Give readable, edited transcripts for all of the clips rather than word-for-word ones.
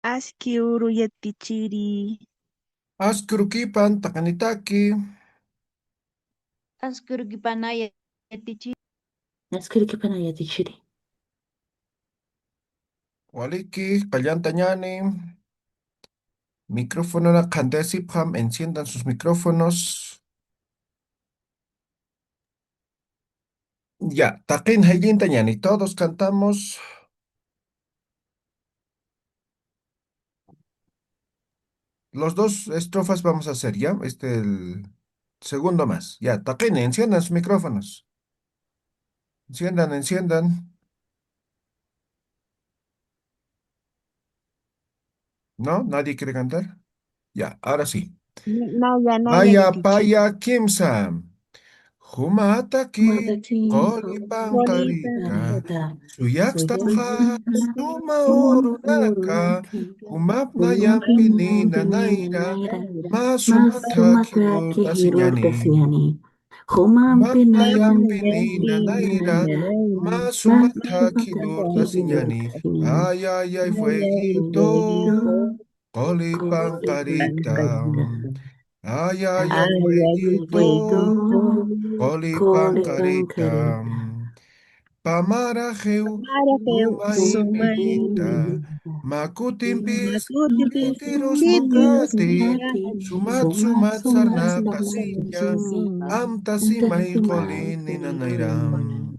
Askiuru yetichiri. Askurukipan takanitaki. Askurukipanaya yetichiri. Askarikapanaya tichiri. Waliki, Pallantañani. Micrófono na Kandesipam, enciendan sus micrófonos. Ya, Takin Hayintañani, todos cantamos. Los dos estrofas vamos a hacer, ¿ya? El segundo más. Ya, Takin, enciendan sus micrófonos. Enciendan, enciendan. ¿No? ¿Nadie quiere cantar? Ya, ahora sí. Naya, naya Maya yetichiri. Paya Kimsa. Humataki, Mataki Koli Polipan Pankarita. koparita. Suyakstamha, Suma Urunaka. Urunaka. Humapna Yampini Humampinayam Nanaira. naira. Masumataki Masumataki Lurtasinyani. hirurtasiani. Humapna Humampinayam Yampini Nanaira. naira. Masumataki Masumataki Lurtasinyani. hirurtasiani. Ay, ay, ay, fueguito. Fueguito, Coli Pancarita. colipancarita. Ay, ay, ay, Ay, fueguito. fueguito, Coli Pancarita. colipancarita. Pamarajeu, Sumaimita, Sumaimita. Makutimpis, Makutipis Pitirus Tiros Mukati, mukati, Sumat sumat Sarna Kasinya, sarnakasinya, Amtasimai antasimai Kolini Nanairam. kulinina,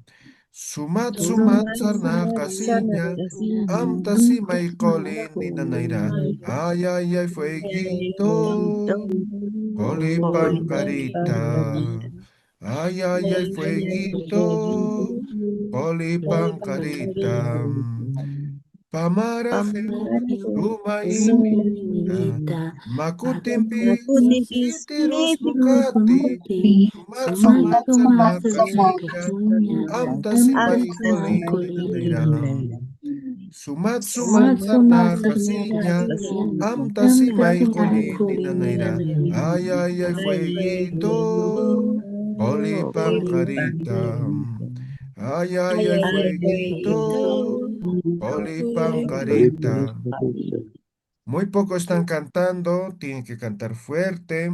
Sumat sumat Sarna Kasinya, sarnakasinya, Amtasimai antasimai Kolini Nanaira. kulinina. Ay, ay, ay, fueguito, Coli Pancarita. Colipancarita. Ay, ay, ay, fueguito. Coli Pancarita. Pamarajeu, Sumaimita. Sumaimita, Makutimpis, makutimpis, Pitirus tiros Mukati. mukati, sumat Sumat Sarna sumat Kasinya. sarnakasinya, Amtasimai antasimai Kolini kulinina. Nanairam. Sumat sarna Sumat kasinya. sarnakasinya, Amtasimay antasimai Kolini Nanaira. kulinina. Ay, ay, ay, fueguito. Coli Pancarita. Ay, ay, ay, Ay, fueguito. fueguito, Coli Pancarita. colipancarita. Muy poco están cantando, tienen que cantar fuerte.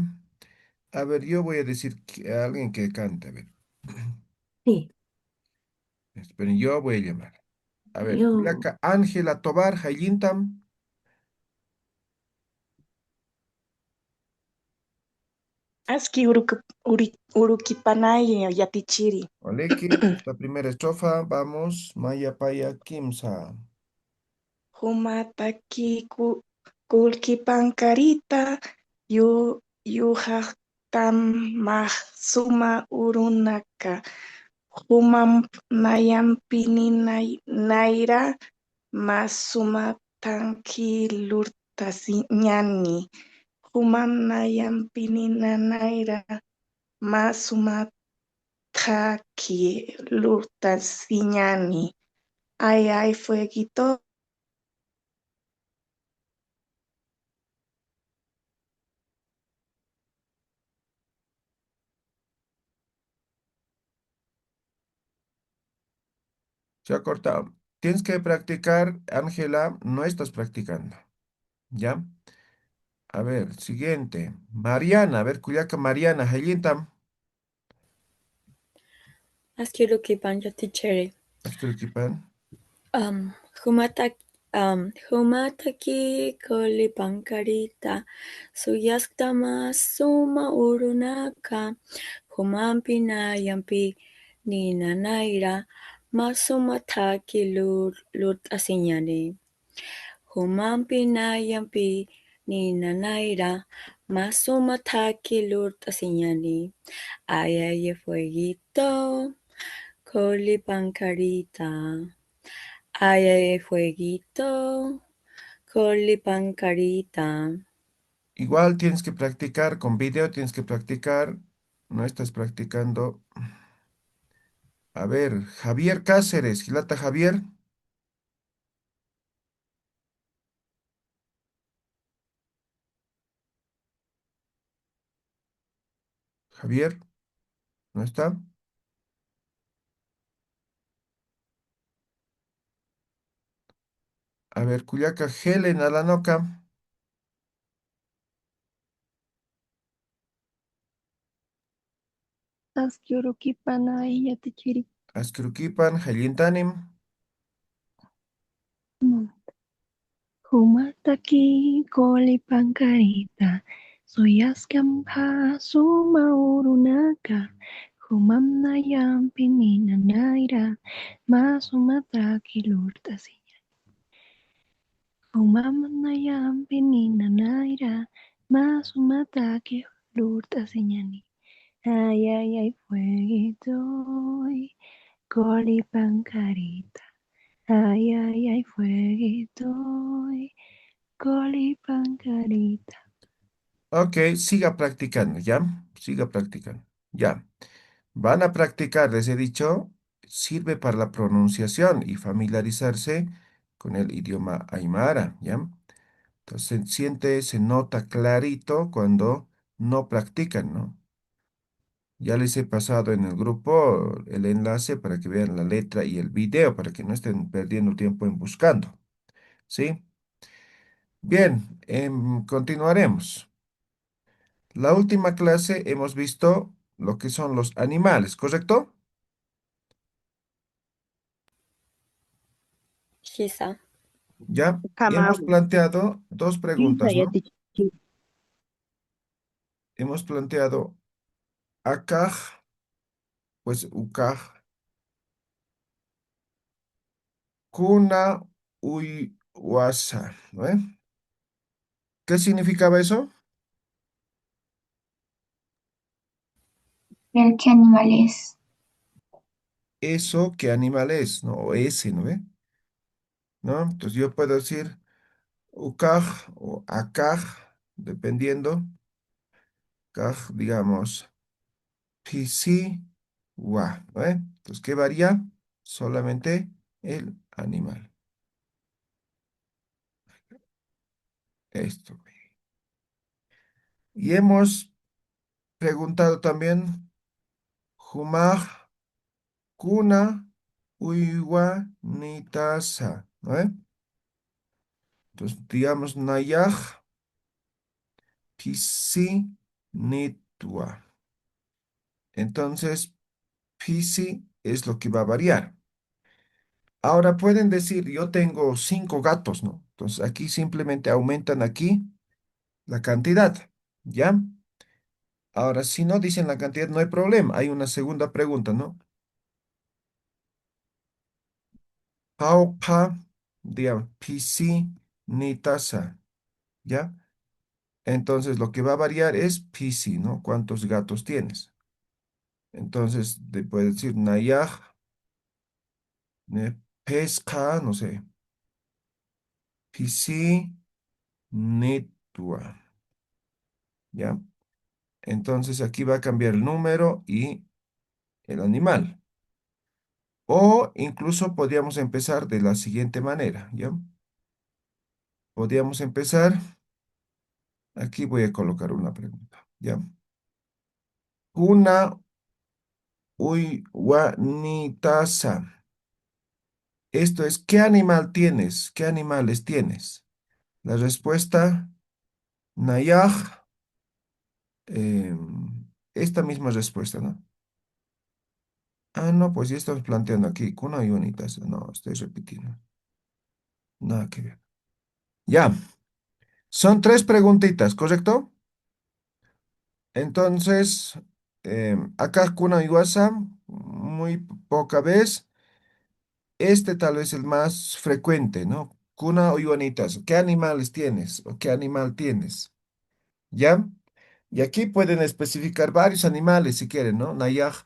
A ver, yo voy a decir a alguien que cante. A ver, Sí, esperen, yo voy a llamar. A ver, yo, Culiaca Ángela Tobar, Jayintam. Aski urukipanay yatichiri. Oleki, la primera estrofa, vamos. Maya Paya Kimsa. Humataki kulkipankarita yu yuhaktam mah suma urunaka. Humam nayampini naira masuma tanki lurtasinyani. Humam nayampini naira masuma taki lurtasinyani. Ay, ay, fueguito. Se ha cortado. Tienes que practicar, Ángela, no estás practicando. ¿Ya? A ver, siguiente. Mariana, a ver, Culiaca Mariana, Jayintam. Askeruki tichere. Askurukipan. Um, humataki, humataki kolipankarita. Suyaktama suma urunaka. Humampina yampi ninanaira. Masumataki lut asinyani. Humampina yampi ninanaira. Masumataki lut asinyani. Ayaye fueguito. Colipancarita. Ay, ay, fueguito. Colipancarita. Igual tienes que practicar con video, tienes que practicar. No estás practicando. A ver, Javier Cáceres, Gilata Javier. Javier, ¿no está? A ver, Cuyaca Helen Alanoca. Askyurukipana yatichiri. Ascruquipan, Helintanim. Humataki kolipankarita. Soyaskamba suma urunaka. Humamnayam pinina naira. Masumataki lurtasi. Humamnayam pinina naira. Masumataki lurtasiñani. Ay, ay, ay, fueguito, colipancarita. Ay, ay, ay, fueguito, colipancarita. Ok, siga practicando, ¿ya? Siga practicando. Ya. Van a practicar, les he dicho, sirve para la pronunciación y familiarizarse con el idioma aymara, ¿ya? Entonces, siente, se nota clarito cuando no practican, ¿no? Ya les he pasado en el grupo el enlace para que vean la letra y el video, para que no estén perdiendo tiempo en buscando, ¿sí? Bien, continuaremos. La última clase hemos visto lo que son los animales, ¿correcto? Quizá. Ya, y hemos Kamabu. planteado dos Isa preguntas, ¿no? yatichiri. Hemos planteado acá, pues ukaj, kuna, uy, wasa, ¿no? ¿Qué significaba eso? Ver qué animal es. Eso, ¿qué animal es? ¿No? O ese, ¿no ve? ¿No? Entonces yo puedo decir ukaj o akaj, dependiendo, kaj, digamos, pisi, wa, ¿no ve? Entonces, ¿qué varía? Solamente el animal. Esto. Y hemos preguntado también, Humaj, Kuna, Uywa, Nitasa, ¿no? Entonces, digamos, Nayaj, Pisi, Nitwa. Entonces, Pisi es lo que va a variar. Ahora pueden decir, yo tengo 5 gatos, ¿no? Entonces, aquí simplemente aumentan aquí la cantidad, ¿ya? Ahora, si no dicen la cantidad, no hay problema. Hay una segunda pregunta, ¿no? Paupa, digamos, pisi, nitasa, ¿ya? Entonces, lo que va a variar es pisi, ¿no? ¿Cuántos gatos tienes? Entonces, puedes decir nayaj, pesca, no sé, pisi, nitua, ¿ya? Entonces, aquí va a cambiar el número y el animal. O incluso podríamos empezar de la siguiente manera, ¿ya? Podríamos empezar, aquí voy a colocar una pregunta, ¿ya? Una Uywanitasa. Esto es, ¿qué animal tienes? ¿Qué animales tienes? La respuesta, Nayaj, esta misma respuesta, ¿no? Ah, no, pues ya estamos planteando aquí, Kuna Uywanitasa. No, estoy repitiendo. Nada que ver. Ya, son 3 preguntitas, ¿correcto? Entonces, acá Kuna Iwasa, muy poca vez. Este tal vez el más frecuente, ¿no? Cuna o iguanitas. ¿Qué animales tienes? ¿O qué animal tienes? ¿Ya? Y aquí pueden especificar varios animales si quieren, ¿no? Nayaj,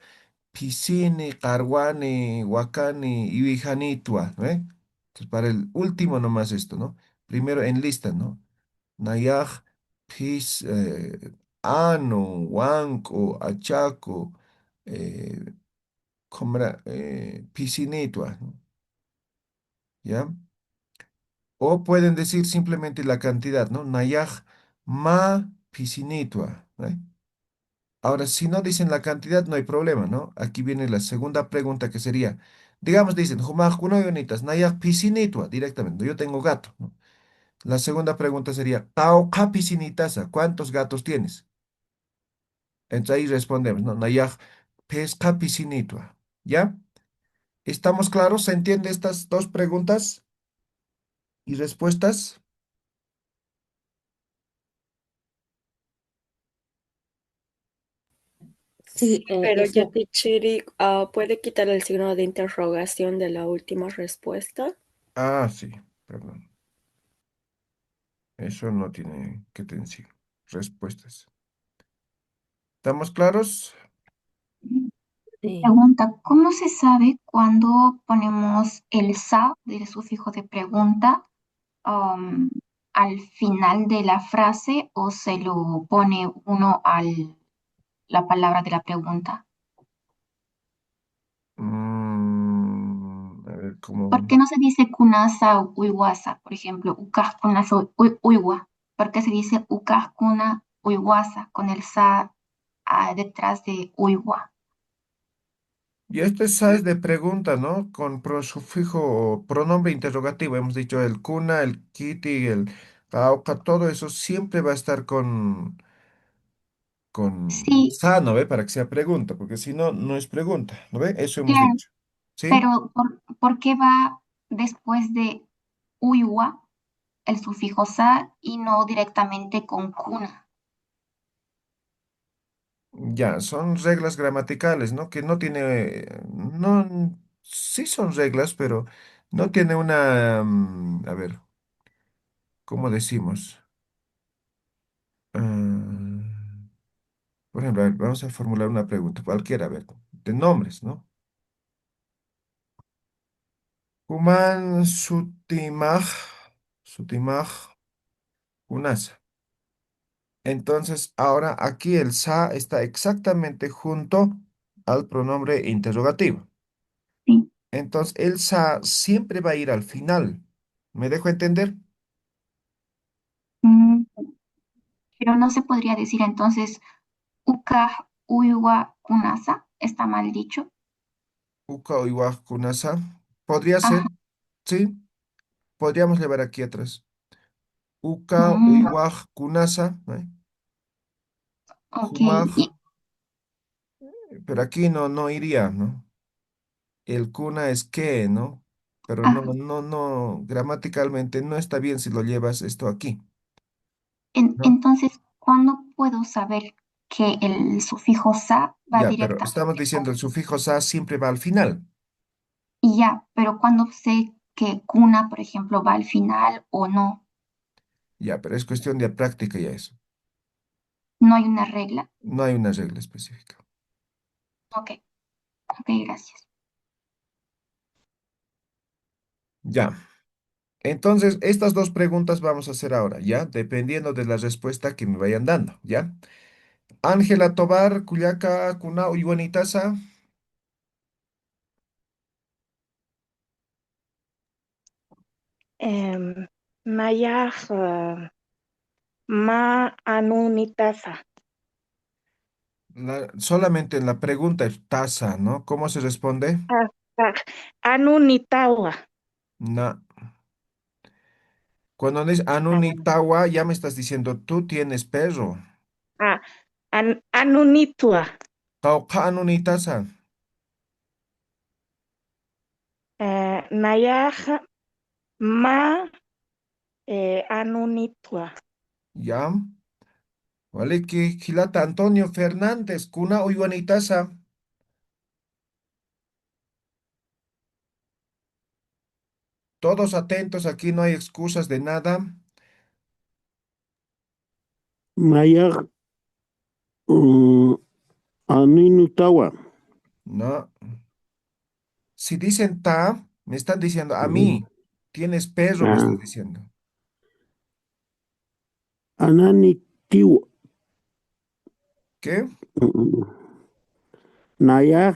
pisini, carguani, huacani, ibijanitua, ¿no? Entonces, para el último nomás esto, ¿no? Primero en lista, ¿no? Nayaj, pis, ano, huanco, achaco, pisinitua, ¿no? ¿Ya? O pueden decir simplemente la cantidad, ¿no? Nayaj ma pisinitua, ¿eh? Ahora, si no dicen la cantidad, no hay problema, ¿no? Aquí viene la segunda pregunta que sería, Digamos, dicen, Jumaj kuno yonitas, nayak pisinitua, directamente, yo tengo gato, ¿no? La segunda pregunta sería, Tauqa pisinitasa, ¿cuántos gatos tienes? Entonces ahí respondemos, ¿no? Nayak pesca pisinitua, ¿ya? ¿Estamos claros? ¿Se entiende estas dos preguntas y respuestas? Sí, Sí, pero ya eso, Tichiri puede quitar el signo de interrogación de la última respuesta. Ah, sí, perdón. Eso no tiene que tener sí, respuestas. ¿Estamos claros? sí. Pregunta, ¿cómo se sabe cuando ponemos el sa del sufijo de pregunta um, al final de la frase o se lo pone uno al la palabra de la pregunta? A ver, ¿cómo? ¿Por qué no se dice kunasa o uiwasa? Por ejemplo, ukaj kunasa uiwa. ¿Por qué se dice ukaj kuna uiwasa con el sa detrás de uiwa? Y este es de pregunta, ¿no? Con sufijo o pronombre interrogativo. Hemos dicho el kuna, el kiti, el cauca, todo eso siempre va a estar con Sí, sa, ¿no ve? Para que sea pregunta, porque si no, no es pregunta, ¿no ve? Eso hemos claro, dicho. ¿Sí? pero ¿por qué va después de uiwa el sufijo sa y no directamente con kuna? Ya, son reglas gramaticales, ¿no? Que no tiene, no, sí son reglas, pero no tiene una, a ver, ¿cómo decimos? Ah, por ejemplo, a ver, vamos a formular una pregunta, cualquiera, a ver, de nombres, ¿no? Kuman sutimaj, sutimaj, unasa. Entonces, ahora aquí el sa está exactamente junto al pronombre interrogativo. Sí. Entonces, el sa siempre va a ir al final. ¿Me dejo entender? Mm, pero no se podría decir entonces uka uiwa kunasa, está mal dicho. Uka o igual kunasa. Podría ser, Ajá. sí. Podríamos llevar aquí atrás. Uka o Mm, igual kunasa, ¿eh? ok. Jumaj, pero aquí no iría, ¿no? El kuna es que, ¿no? Pero Ah, gramaticalmente no está bien si lo llevas esto aquí, ¿no? entonces, ¿cuándo puedo saber que el sufijo sa va Ya, pero estamos directamente diciendo con... el sufijo sa siempre va al final. Y ya, pero cuando sé que cuna, por ejemplo, va al final o no, Ya, pero es cuestión de práctica ya eso. no hay una regla. No hay una regla específica. Ok, ok, gracias. Ya. Entonces, estas dos preguntas vamos a hacer ahora, ¿ya? Dependiendo de la respuesta que me vayan dando, ¿ya? Ángela Tobar, Cuyaca, Cunao y Buenitaza. Nayaj ma anunitasa. Solamente en la pregunta es taza, ¿no? ¿Cómo se responde? Ah, ah, Anunitawa. Na. Cuando dices Anunitawa, ya me estás diciendo tú tienes perro. Ah, Anunitua. Tauqa Anunitaza. Nayaj ma anunitua. Ya. Vale, que Gilata Antonio Fernández, Cuna Uyuanitaza. Todos atentos, aquí no hay excusas de nada. Mayar Aninutawa. No. Si dicen ta, me están diciendo a Mm, mí. Tienes perro, me estás ah, diciendo. Ananitiwa. ¿Qué? Nayar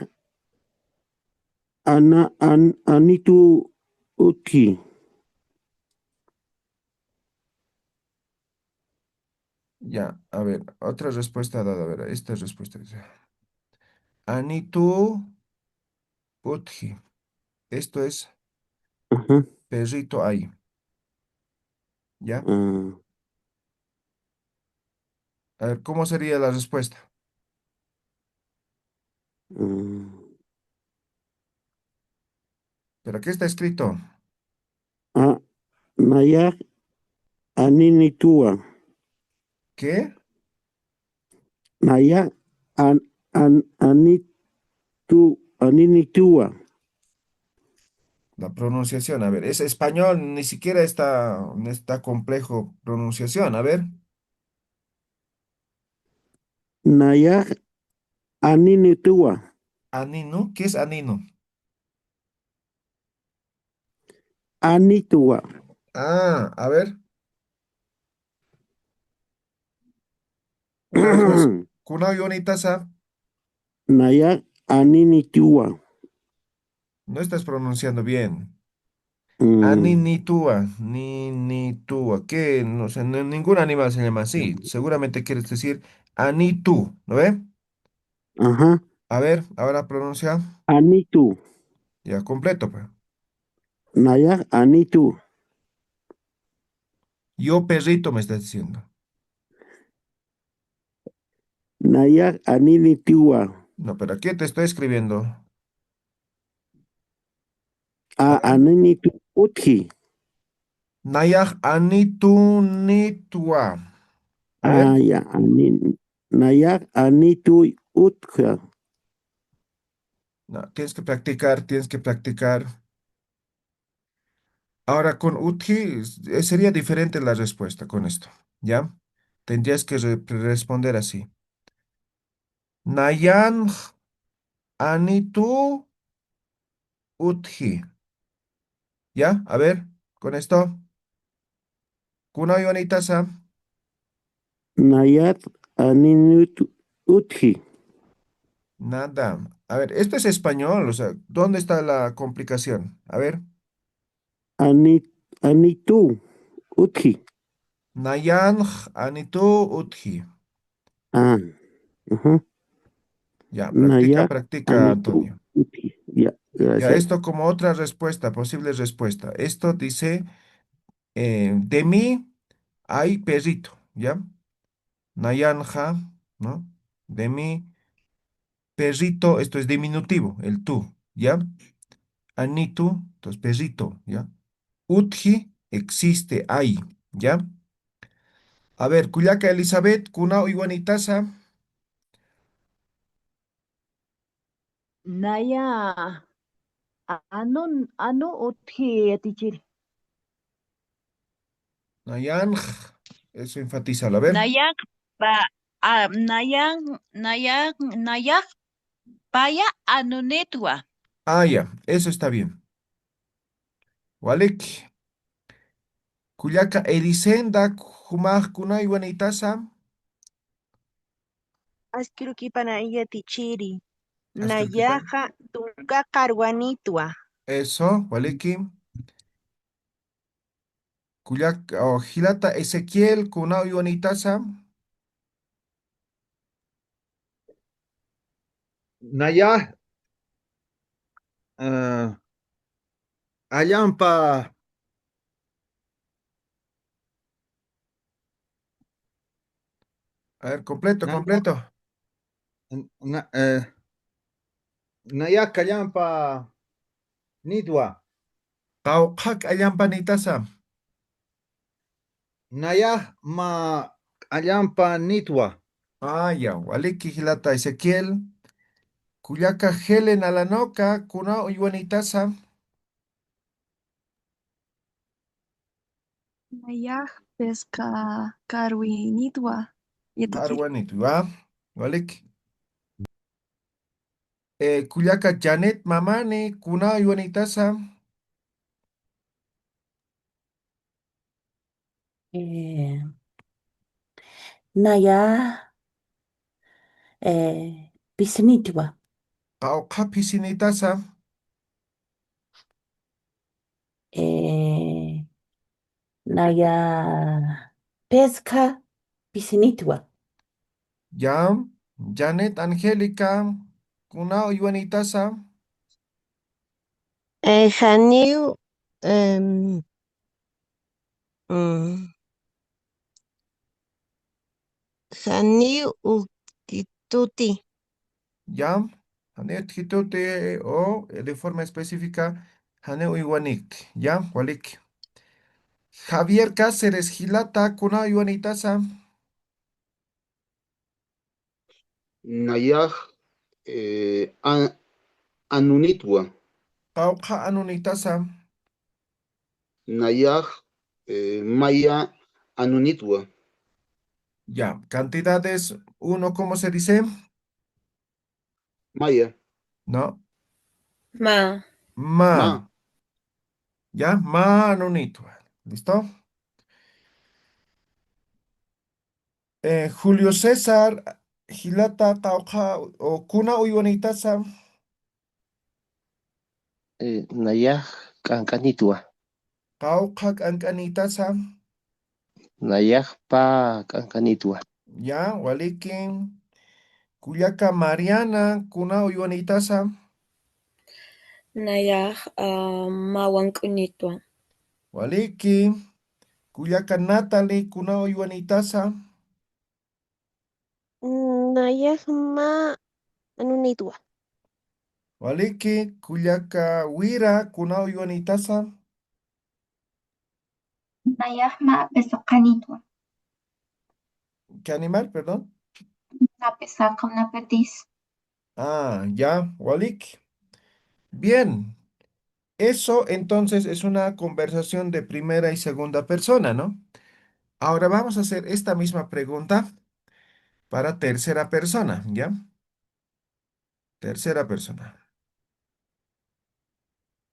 Anitu Uki. Ya, a ver, otra respuesta dada. A ver, esta respuesta dice. Anitu Utji. Esto es Ajá. perrito ahí. ¿Ya? Ah, A ver, ¿cómo sería la respuesta? ah, ¿Pero qué está escrito? ah, Nayak Aninitua. ¿Qué? Nayak Aninitua. La pronunciación, a ver, es español, ni siquiera está complejo pronunciación. A ver, Nayak Aninitua. anino, ¿qué es anino? Anitua. Ah, a ver, una vez más. Kuna Yonitasa, Nayak Aninitua. no estás pronunciando bien. Mm, Aninitúa, ninitúa, ¿qué? No sé, ningún animal se llama así. Seguramente quieres decir anitu, ¿no ve? Ajá. A ver, ahora pronuncia. Anitu. Ya completo, pues. Nayak Anitu. Yo perrito me estás diciendo. Nayak Aninitua. No, pero aquí te estoy escribiendo. A ver. Aninitu Uthi. Nayaj anitu nitua. A ver. Ya, Nayak Anitu Utka. No, tienes que practicar, tienes que practicar. Ahora con uti sería diferente la respuesta con esto, ¿ya? Tendrías que responder así. Nayan anitu uthi. ¿Ya? A ver, con esto. Kuna Yuanitasa. Nayat Aninitu Uthi. Nada. A ver, esto es español, o sea, ¿dónde está la complicación? A ver. Anitu Uthi. Nayan anitu uthi. Ah, ajá. Ya, practica, Nayak practica, Anitu Antonio. Uthi. Ya, Ya, gracias. esto como otra respuesta, posible respuesta. Esto dice, de mí hay perrito, ¿ya? Nayanja, ¿no? De mí, perrito, esto es diminutivo, el tú, ¿ya? Anitu, entonces perrito, ¿ya? Utji, existe, hay, ¿ya? A ver, Cuyaca Elizabeth, Cuna Iguanitasa, Naya, ano uthi teacher. Nayanj, eso enfatízalo, a ver. Nayak pa nayak paya anonetua. Ah, ya, eso está bien. Walik, Cuyaca Elisenda, Jumaj, Cuna Iguanitasa, Asquiruquipana iya tichiri. hasta el que Nayaja tunka carguanitua. eso, Waliki. Cuyaca, o Gilata Ezequiel, Cuna Iguanitasa, Naya, ah, allampa, a ver, completo, Naya, completo. na- eh, Naya callampa, nitwa, Caucac Ayampanitasa. Naya ma allampa nitwa, Ah, ya, Waliki Gilata Ezequiel. Cuyaca Helen Alanoca, Cuna Iguanitasa. Nayaj pesca carwinitwa. Yatichiri. Arwanito, ¿va? Waliki. Cuyaca Janet Mamani, Cuna Iguanitasa. Eh, Naya Pisnitwa. Cauca Pisinitasa. Eh, Naya Pesca Pisnitwa. Ya, Janet Angélica, Cuna Iguanitasa. Janiu, em, mm, Janiu ukituti. ¿Ya? Hane tjitote o de forma específica, Hane Uiwanik. ¿Ya? Walik. Javier Cáceres, Gilata, Kuna Iwanitasa. Nayaj Anunitwa. Kauka Anunitasa. Nayaj Maya Anunitwa. Ya. Cantidades. Uno, ¿cómo se dice? Maya. No. Ma. Ma. Ma. ¿Ya? Ma Anunitwa. ¿Listo? Julio César, Gilata, Kauka o Kuna Iwanitasa. Nayaj Kankanitwa. Kauka Ankanitasa. Nayaj Pa Kankanitwa. Ya. Walikin. Kuyaka Mariana, Kuna Iwanitasa. Nayaj Mawankunitwa. Waliki. Kuyaka Natalie, Kuna Iwanitasa. Nayaj ma anunitwa. Waliki. Kuyaka Wira, Kuna Iwanitasa. Nayahma pesaqanitwa. ¿Qué animal, perdón? Una pesaca, una perdiz. Ah, ya, Walik. Bien. Eso entonces es una conversación de primera y segunda persona, ¿no? Ahora vamos a hacer esta misma pregunta para tercera persona, ¿ya? Tercera persona.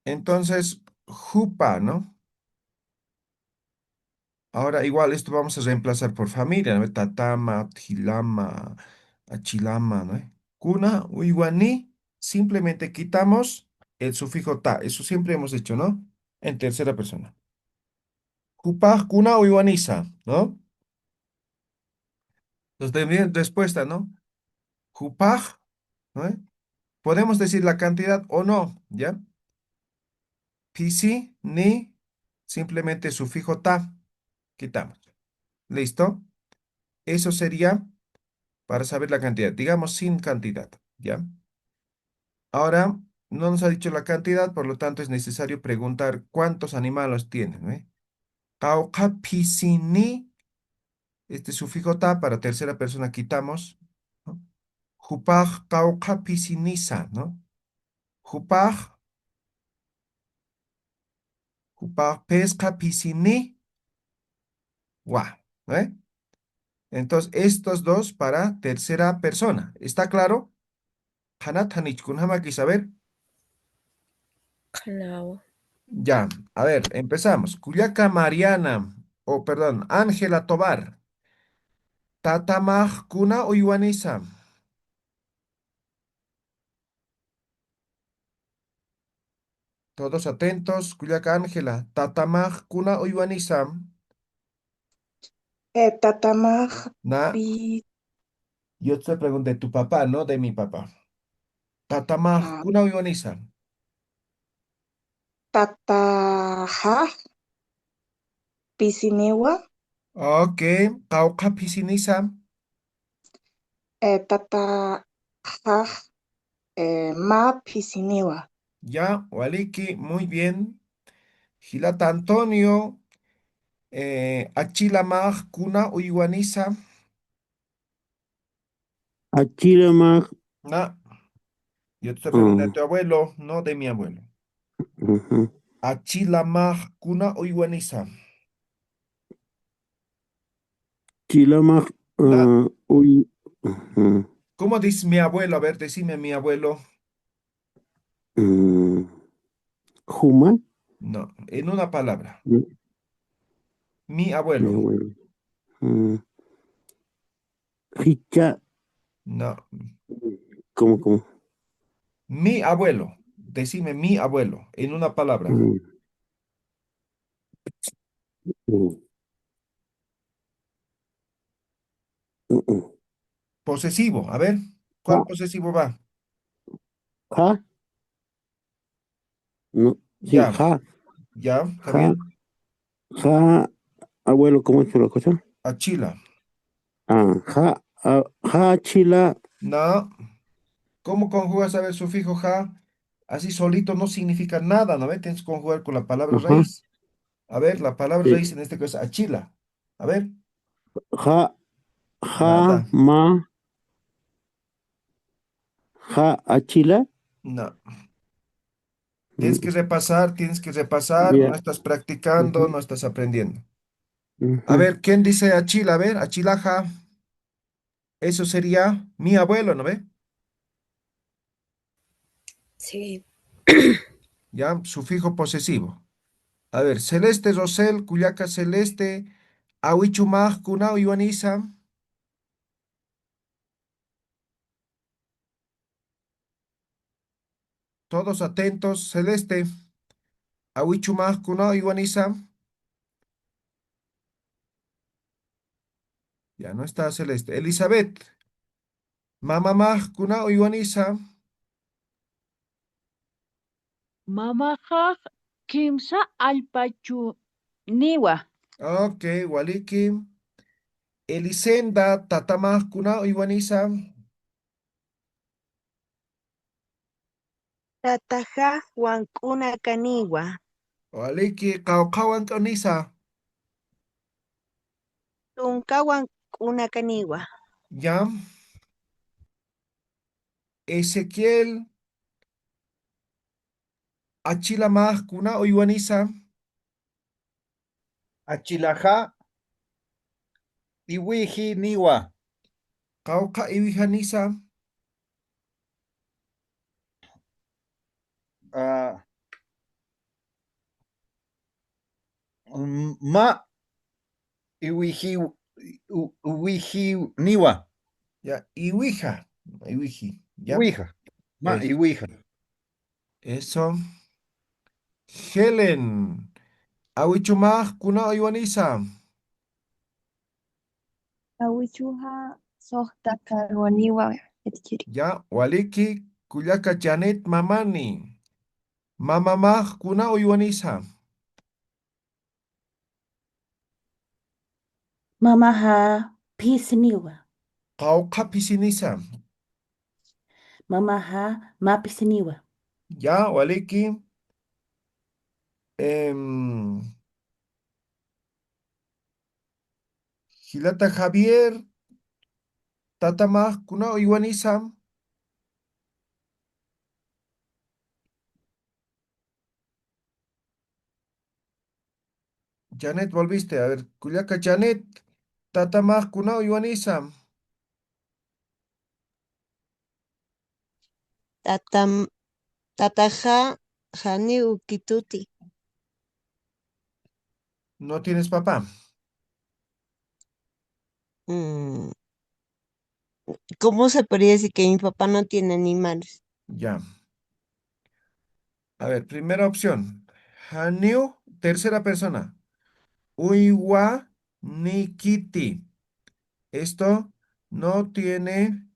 Entonces, jupa, ¿no? Ahora igual esto vamos a reemplazar por familia, ¿no? Tatama, Tilama, Achilama, ¿no? Kuna, Uiwani, simplemente quitamos el sufijo ta. Eso siempre hemos hecho, ¿no? En tercera persona. Jupaj, Kuna, Uiwanisa, ¿no? Entonces, también respuesta, ¿no? Jupaj, ¿no? Podemos decir la cantidad o no, ¿ya? Pisi, ni, simplemente sufijo ta, quitamos. ¿Listo? Eso sería para saber la cantidad, digamos sin cantidad, ¿ya? Ahora, no nos ha dicho la cantidad, por lo tanto es necesario preguntar cuántos animales tienen, ¿eh? Kauka pisini, este sufijo ta para tercera persona quitamos, ¿no? Jupaj kauka pisinisa, ¿no? Jupaj, jupaj pesca pisini, wa, ¿eh? Entonces, estos dos para tercera persona. ¿Está claro? Hanat hanichkun hamaki saber. Kanawa. Ya, a ver, empezamos. Cuyaca Mariana, o perdón, Ángela Tobar. Tatamaj Kuna Uywanisa. Todos atentos. Cuyaca Ángela. Tatamaj Kuna Uywanisa. Tatamag Na, pi yo te pregunté, tu papá, no de mi papá. Tatamaj ah, Kuna Uywanisa. tataja pisinewa Ok, Cauca Pisinisa. tatajaj ma pisinewa. Ya, Waliki, muy bien. Gilata Antonio. Achilamaj Kuna Uywanisa. Achiramaj. Na. Yo te pregunté de tu abuelo, no de mi abuelo. Achilamaj Kuna Uywanisa. Chilamaj. Na. Uy. ¿Cómo dice mi abuelo? A ver, decime mi abuelo. Juma. No, en una palabra. Mi Mi abuelo. abuelo. Hicha. No. ¿Cómo? Mi abuelo. Decime mi abuelo. En una palabra. Mm, mm, mm. Posesivo. A ver, Ja, ¿cuál posesivo va? ja. No, Sí, Ya, ya, ja, Javier. ja, abuelo, ¿cómo es la cosa? Achila. Ja, chila, No. ¿Cómo conjugas a ver sufijo ja? Así solito no significa nada, ¿no ve? Tienes que conjugar con la palabra ajá, raíz. A ver, la palabra sí, raíz en este caso es achila. A ver, ja, nada. ma, ja, achila, No. mm, Tienes que repasar, no ya, estás practicando, ujú, no estás aprendiendo. A ujú, ver, ¿quién dice achila? A ver, achilaja. Eso sería mi abuelo, ¿no ve? Sí. Ya, sufijo posesivo. A ver, Celeste Rosel, Cuyaca Celeste, Awichumaj, Kunao Ioanisa. Todos atentos. Celeste, Awichumaj, Kunao Ioanisa. Ya no está Celeste. Elizabeth, Mamamaj, Kunao Ioanisa. Mamajaq kimsa alpachu niwa. Ok, Waliki. Elisenda, Tatamaj, Kunao Ioanisa. Tataja huancuna caniwa. Waliki, Kaukawan Kanisa. Tuncahuan una caniwa. Ya. Ezequiel, Achilamaj, Kunao Ioanisa. Achilaja, Iwiji, Niwa. Kauka Iwihanisa. Ah, Ma, Iwiji, Niwa. Ya, Iwija. Iwiji. Ya. Iwija. Ma, Eso. Iwija. Eso. Helen. Awichumaj, Kunao Ioanisa. Awichuha sohta karwaniwa etichiri. Ya. Waliki, Kuyaka Janet Mamani. Mamamaj, Kunao Ioanisa. Mamaha pisniwa. Kauka Pisinisa. Mamaha mapisniwa. Ya. Waliki. em, Gilata Javier. Tatamaj, Kunao Ioanisa. Janet, volviste. A ver, Kuyaka Janet. Tatamaj, Kunao Ioanisa. Tataja jani ukituti. No tienes papá. Mm, ¿Cómo se podría decir que mi papá no tiene animales? Ya. A ver, primera opción. Haniu, tercera persona. Uiwa Nikiti. Esto no tiene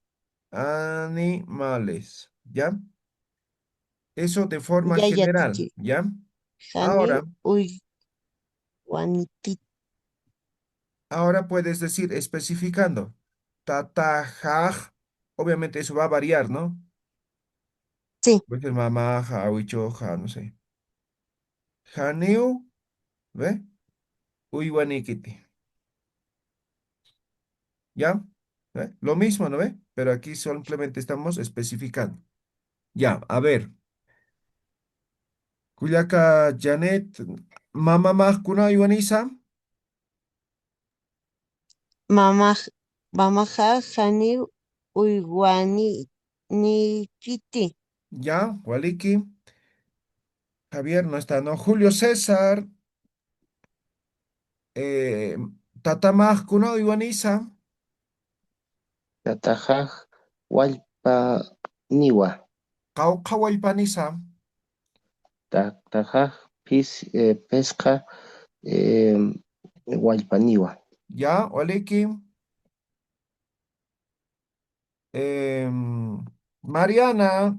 animales. ¿Ya? Eso de forma Ya general. tichiri. ¿Ya? Jani Ahora, uy guaniti. ahora puedes decir especificando. Tatajaj. Obviamente eso va a variar, ¿no? Sí, Puede ser mamaja, huichoja, no sé. Haniu, ¿ve? Uiwa Nikiti. ¿Ya? ¿Ve? Lo mismo, ¿no ve? Pero aquí simplemente estamos especificando. Ya, a ver. Kuyaka Janet, Mama Kuna Iwanisa. mamá, mamaja jani uy guani ni kiti. Ya, Waliki. Javier no está, ¿no? Julio César, eh, Tatamaj Kuna Iwanisa. Tatajaj, Walpa, Niwa. Cauca Walpanisa. Tatajaj, Pesca, eh, Walpaniwa. Ya, Waliki. Mariana,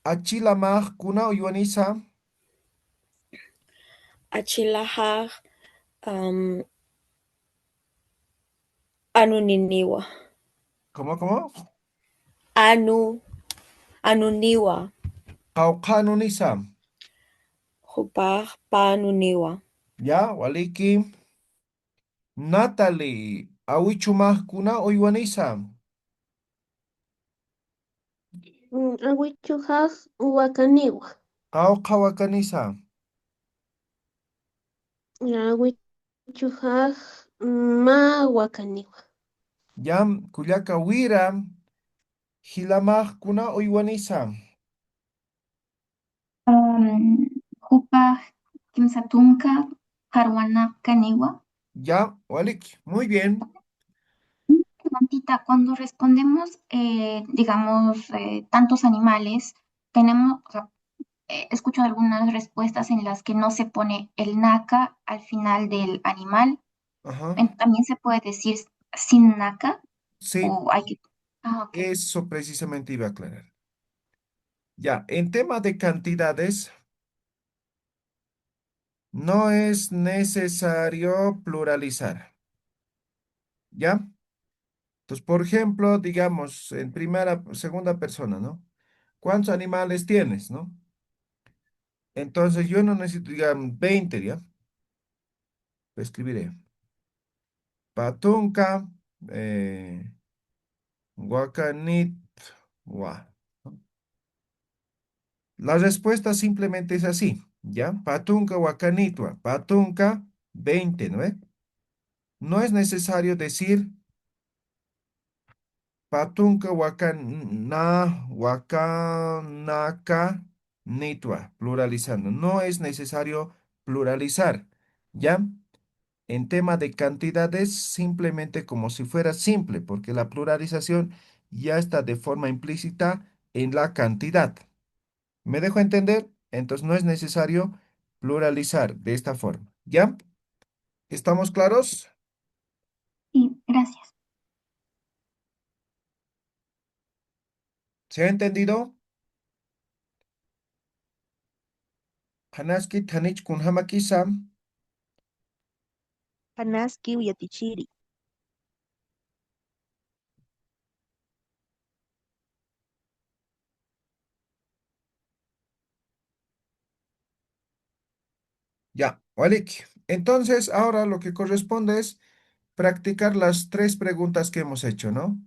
Achilamaj Kuna Iwanisa. Achilahaj um, Anuniniwa. ¿Cómo? Anu, Anuniwa. Qawqanunisa. Jupaj Panuniwa. Ya, waliki. Natalie, awichumaqkuna uywanisa. Awichujaq wakaniwa. Qawqa wakanisa. Awichujaq ma wakaniwa. Ya, kullaka wira. Hilamaqkuna uywanisa. Hupaj kimsa tunka karwana kaniwa. Ya, waliki. Muy bien. Preguntita, cuando respondemos, digamos, tantos animales, tenemos, o sea, escucho algunas respuestas en las que no se pone el naca al final del animal. Ajá. También se puede decir sin naca Sí, o hay que... Ah, ok. eso precisamente iba a aclarar. Ya, en tema de cantidades, no es necesario pluralizar. ¿Ya? Entonces, por ejemplo, digamos, en primera, segunda persona, ¿no? ¿Cuántos animales tienes, no? Entonces, yo no necesito, digamos, 20, ¿ya? Escribiré. Patunca, eh, guacanitwa. ¿No? La respuesta simplemente es así, ¿ya? Patunca, guacanitwa. Patunca, 20, ¿no ve? No es necesario decir patunca wakanaka nitwa, pluralizando. No es necesario pluralizar, ¿ya? En tema de cantidades, simplemente como si fuera simple, porque la pluralización ya está de forma implícita en la cantidad. ¿Me dejo entender? Entonces no es necesario pluralizar de esta forma, ¿ya? ¿Estamos claros? Sí, gracias. ¿Se ha entendido? Hanaski tanich kunhamakisam. Hanaski uyatichiri. Ya, Walik. Entonces, ahora lo que corresponde es practicar las tres preguntas que hemos hecho, ¿no?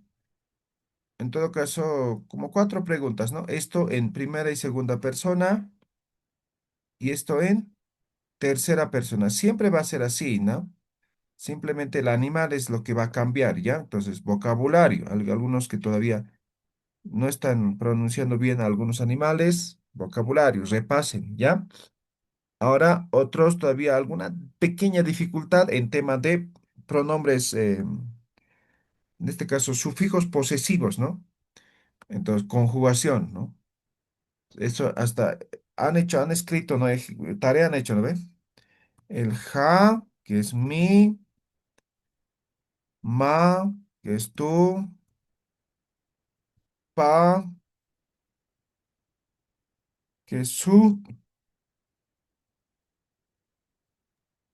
En todo caso, como cuatro preguntas, ¿no? Esto en primera y segunda persona y esto en tercera persona. Siempre va a ser así, ¿no? Simplemente el animal es lo que va a cambiar, ¿ya? Entonces, vocabulario. Algunos que todavía no están pronunciando bien algunos animales, vocabulario, repasen, ¿ya? Ahora, otros todavía alguna pequeña dificultad en tema de pronombres, en este caso, sufijos posesivos, ¿no? Entonces, conjugación, ¿no? Eso hasta han escrito, ¿no? Tarea han hecho, ¿no ve? El ja, que es mi, ma, que es tú, pa, que es su,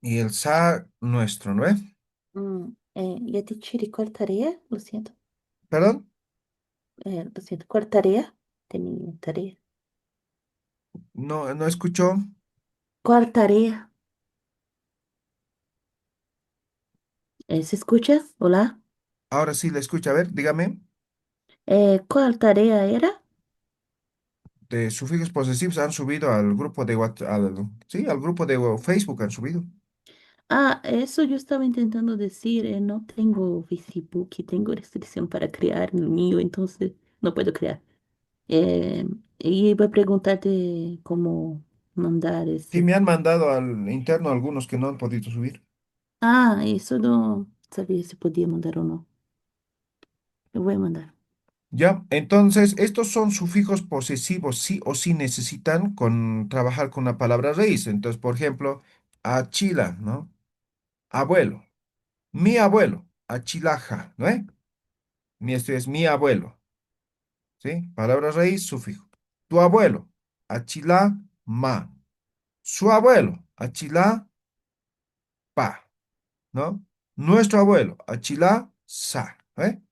y el sa, nuestro, ¿no ve? Yatichiri, ¿cuál tarea? Lo siento. ¿Perdón? Lo siento. ¿Cuál tarea? Tenía tarea. No escuchó. ¿Cuál tarea? ¿Se escucha? Hola. Ahora sí le escucha. A ver, dígame. ¿Cuál tarea era? De sufijos posesivos han subido al grupo de WhatsApp, sí, al grupo de Facebook han subido. Ah, eso yo estaba intentando decir. No tengo Facebook y tengo restricción para crear el mío, entonces no puedo crear. Eh, y iba a preguntarte cómo mandar Sí, ese. me han mandado al interno algunos que no han podido subir. Ah, eso no sabía si podía mandar o no. Lo voy a mandar. Ya, entonces, estos son sufijos posesivos, sí o sí necesitan trabajar con la palabra raíz. Entonces, por ejemplo, achila, ¿no? Abuelo. Mi abuelo, achilaja, ¿no? Esto es mi abuelo, ¿sí? Palabra raíz, sufijo. Tu abuelo, achila, ma. Su abuelo, Achila, pa, ¿no? Nuestro abuelo, achila, sa, ¿eh?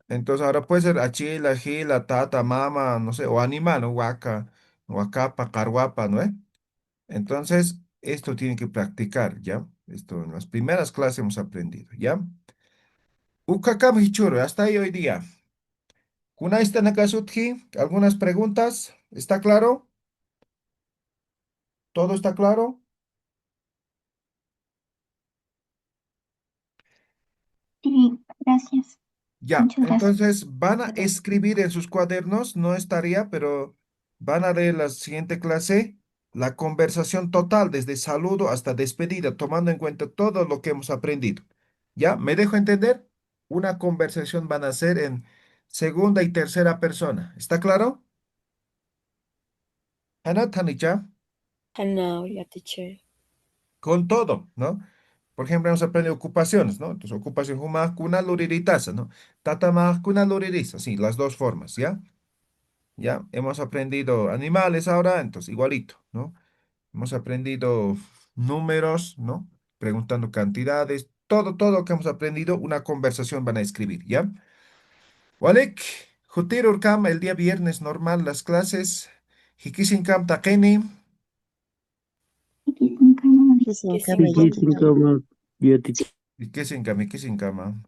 Entonces ahora puede ser achila, gila, tata, mama, no sé, o animal, ¿no? Huaca, huacapa, carguapa, ¿no? Entonces, esto tiene que practicar, ¿ya? Esto en las primeras clases hemos aprendido, ¿ya? Ukakam hichuro, hasta ahí hoy día. Kunaista nakasutji, ¿algunas preguntas? ¿Está claro? ¿Todo está claro? Sí, gracias. Ya, Muchas gracias. entonces van a escribir en sus cuadernos, no estaría, pero van a leer la siguiente clase, la conversación total, desde saludo hasta despedida, tomando en cuenta todo lo que hemos aprendido. ¿Ya? ¿Me dejo entender? Una conversación van a hacer en segunda y tercera persona. ¿Está claro? Ana, Tanicha, Hanao, ya teacher. con todo, ¿no? Por ejemplo, hemos aprendido ocupaciones, ¿no? Entonces, ocupación huma kuna luriritaza, ¿no? Tatama kuna luririsa, sí, las dos formas, ¿ya? Ya, hemos aprendido animales ahora, entonces igualito, ¿no? Hemos aprendido números, ¿no? Preguntando cantidades, todo lo que hemos aprendido, una conversación van a escribir, ¿ya? Walek, Jutir Urkam, el día viernes normal las clases, Hikisinkam Takeni, Que sin cama, Kisinkama yo Iki te Yachay. sin cama, ya te Hikisinkam, Hikisinkama.